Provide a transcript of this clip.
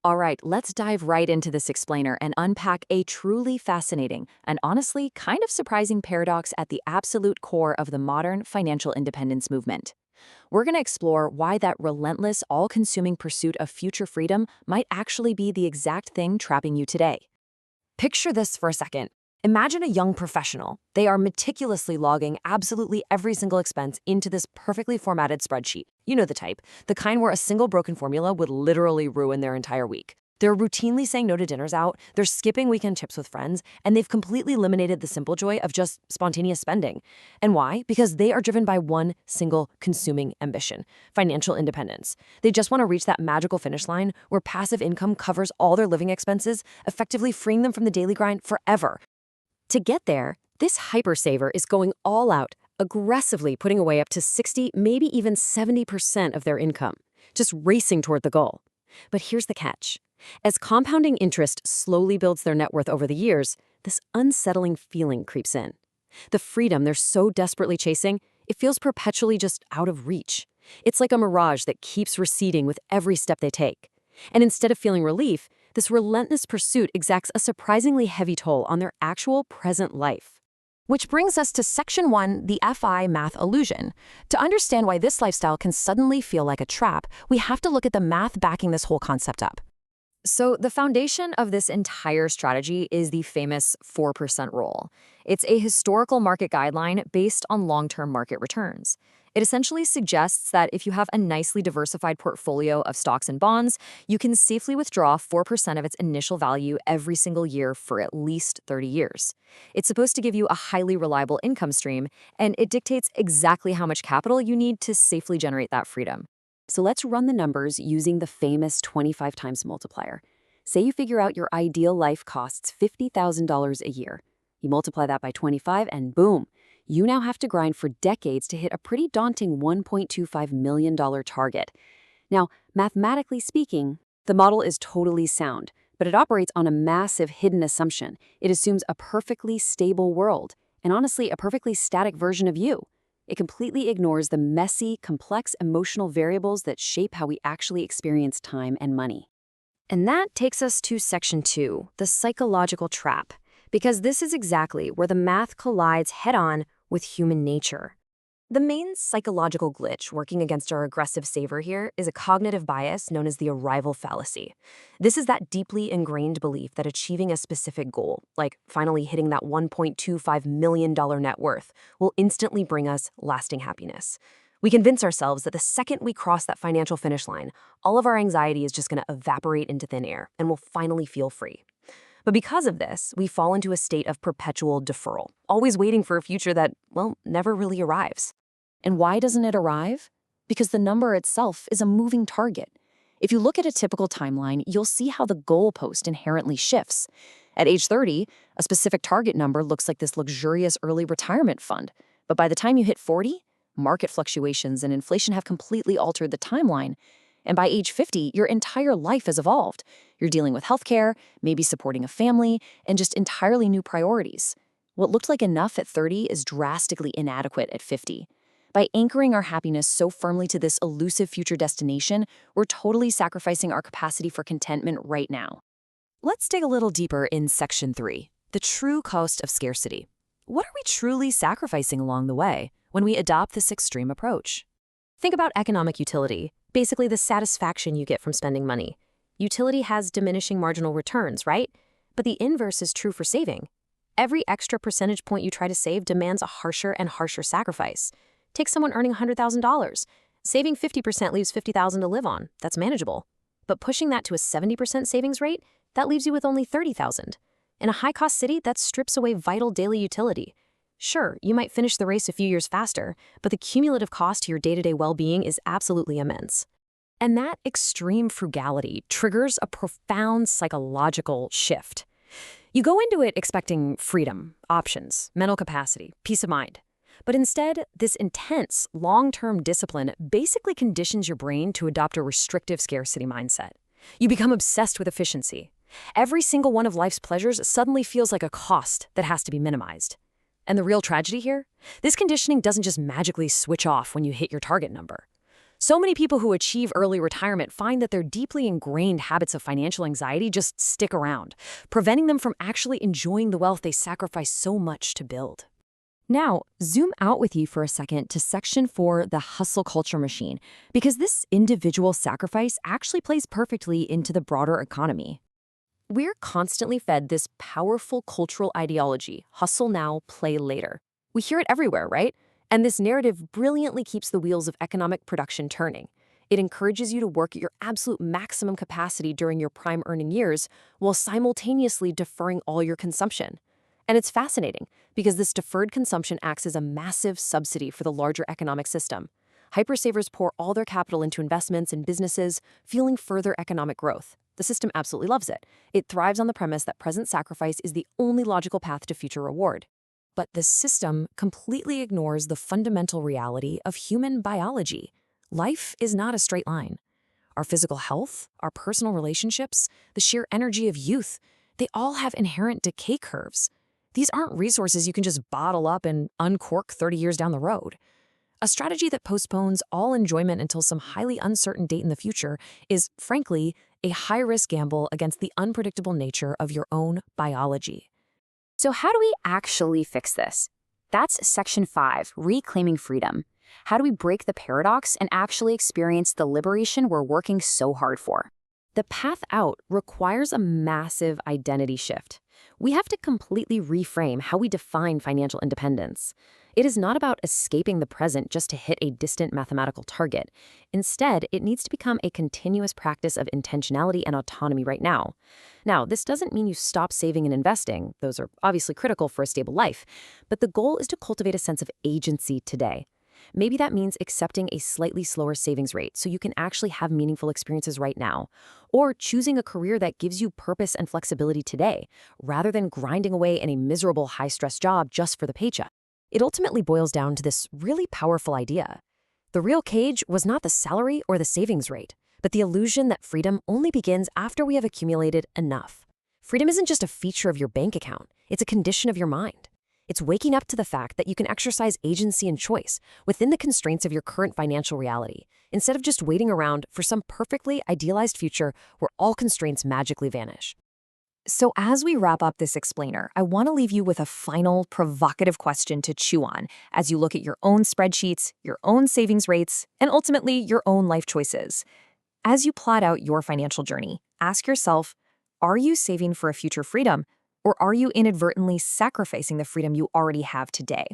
All right, let's dive right into this explainer and unpack a truly fascinating and honestly kind of surprising paradox at the absolute core of the modern financial independence movement. We're going to explore why that relentless, all-consuming pursuit of future freedom might actually be the exact thing trapping you today. Picture this for a second. Imagine a young professional. They are meticulously logging absolutely every single expense into this perfectly formatted spreadsheet. You know the type, the kind where a single broken formula would literally ruin their entire week. They're routinely saying no to dinners out, they're skipping weekend trips with friends, and they've completely eliminated the simple joy of just spontaneous spending. And why? Because they are driven by one single consuming ambition: financial independence. They just want to reach that magical finish line where passive income covers all their living expenses, effectively freeing them from the daily grind forever. To get there, this hypersaver is going all out, aggressively putting away up to 60, maybe even 70% of their income, just racing toward the goal. But here's the catch. As compounding interest slowly builds their net worth over the years, this unsettling feeling creeps in. The freedom they're so desperately chasing, it feels perpetually just out of reach. It's like a mirage that keeps receding with every step they take. And instead of feeling relief, this relentless pursuit exacts a surprisingly heavy toll on their actual present life. Which brings us to Section 1, the FI math illusion. To understand why this lifestyle can suddenly feel like a trap, we have to look at the math backing this whole concept up. So the foundation of this entire strategy is the famous 4% rule. It's a historical market guideline based on long-term market returns. It essentially suggests that if you have a nicely diversified portfolio of stocks and bonds, you can safely withdraw 4% of its initial value every single year for at least 30 years. It's supposed to give you a highly reliable income stream, and it dictates exactly how much capital you need to safely generate that freedom. So let's run the numbers using the famous 25 times multiplier. Say you figure out your ideal life costs $50,000 a year. You multiply that by 25 and boom, you now have to grind for decades to hit a pretty daunting $1.25 million target. Now, mathematically speaking, the model is totally sound, but it operates on a massive hidden assumption. It assumes a perfectly stable world, and honestly, a perfectly static version of you. It completely ignores the messy, complex emotional variables that shape how we actually experience time and money. And that takes us to Section 2, the psychological trap, because this is exactly where the math collides head-on with human nature. The main psychological glitch working against our aggressive saver here is a cognitive bias known as the arrival fallacy. This is that deeply ingrained belief that achieving a specific goal, like finally hitting that $1.25 million net worth, will instantly bring us lasting happiness. We convince ourselves that the second we cross that financial finish line, all of our anxiety is just going to evaporate into thin air, and we'll finally feel free. But because of this, we fall into a state of perpetual deferral, always waiting for a future that, well, never really arrives. And why doesn't it arrive? Because the number itself is a moving target. If you look at a typical timeline, you'll see how the goalpost inherently shifts. At age 30, a specific target number looks like this luxurious early retirement fund. But by the time you hit 40, market fluctuations and inflation have completely altered the timeline. And by age 50, your entire life has evolved. You're dealing with healthcare, maybe supporting a family, and just entirely new priorities. What looked like enough at 30 is drastically inadequate at 50. By anchoring our happiness so firmly to this elusive future destination, we're totally sacrificing our capacity for contentment right now. Let's dig a little deeper in Section 3, the true cost of scarcity. What are we truly sacrificing along the way when we adopt this extreme approach? Think about economic utility, basically the satisfaction you get from spending money. Utility has diminishing marginal returns, right? But the inverse is true for saving. Every extra percentage point you try to save demands a harsher and harsher sacrifice. Take someone earning $100,000. Saving 50% leaves $50,000 to live on. That's manageable. But pushing that to a 70% savings rate, that leaves you with only $30,000. In a high-cost city, that strips away vital daily utility. Sure, you might finish the race a few years faster, but the cumulative cost to your day-to-day well-being is absolutely immense. And that extreme frugality triggers a profound psychological shift. You go into it expecting freedom, options, mental capacity, peace of mind. But instead, this intense, long-term discipline basically conditions your brain to adopt a restrictive scarcity mindset. You become obsessed with efficiency. Every single one of life's pleasures suddenly feels like a cost that has to be minimized. And the real tragedy here? This conditioning doesn't just magically switch off when you hit your target number. So many people who achieve early retirement find that their deeply ingrained habits of financial anxiety just stick around, preventing them from actually enjoying the wealth they sacrifice so much to build. Now, zoom out with you for a second to Section 4, the hustle culture machine, because this individual sacrifice actually plays perfectly into the broader economy. We're constantly fed this powerful cultural ideology, hustle now, play later. We hear it everywhere, right? And this narrative brilliantly keeps the wheels of economic production turning. It encourages you to work at your absolute maximum capacity during your prime earning years while simultaneously deferring all your consumption. And it's fascinating because this deferred consumption acts as a massive subsidy for the larger economic system. Hypersavers pour all their capital into investments and businesses, fueling further economic growth. The system absolutely loves it. It thrives on the premise that present sacrifice is the only logical path to future reward. But the system completely ignores the fundamental reality of human biology. Life is not a straight line. Our physical health, our personal relationships, the sheer energy of youth, they all have inherent decay curves. These aren't resources you can just bottle up and uncork 30 years down the road. A strategy that postpones all enjoyment until some highly uncertain date in the future is, frankly, a high-risk gamble against the unpredictable nature of your own biology. So how do we actually fix this? That's Section 5, Reclaiming Freedom. How do we break the paradox and actually experience the liberation we're working so hard for? The path out requires a massive identity shift. We have to completely reframe how we define financial independence. It is not about escaping the present just to hit a distant mathematical target. Instead, it needs to become a continuous practice of intentionality and autonomy right now. Now, this doesn't mean you stop saving and investing. Those are obviously critical for a stable life. But the goal is to cultivate a sense of agency today. Maybe that means accepting a slightly slower savings rate so you can actually have meaningful experiences right now, or choosing a career that gives you purpose and flexibility today, rather than grinding away in a miserable high-stress job just for the paycheck. It ultimately boils down to this really powerful idea. The real cage was not the salary or the savings rate, but the illusion that freedom only begins after we have accumulated enough. Freedom isn't just a feature of your bank account, it's a condition of your mind. It's waking up to the fact that you can exercise agency and choice within the constraints of your current financial reality, instead of just waiting around for some perfectly idealized future where all constraints magically vanish. So as we wrap up this explainer, I want to leave you with a final provocative question to chew on as you look at your own spreadsheets, your own savings rates, and ultimately your own life choices. As you plot out your financial journey, ask yourself, are you saving for a future freedom? Or are you inadvertently sacrificing the freedom you already have today?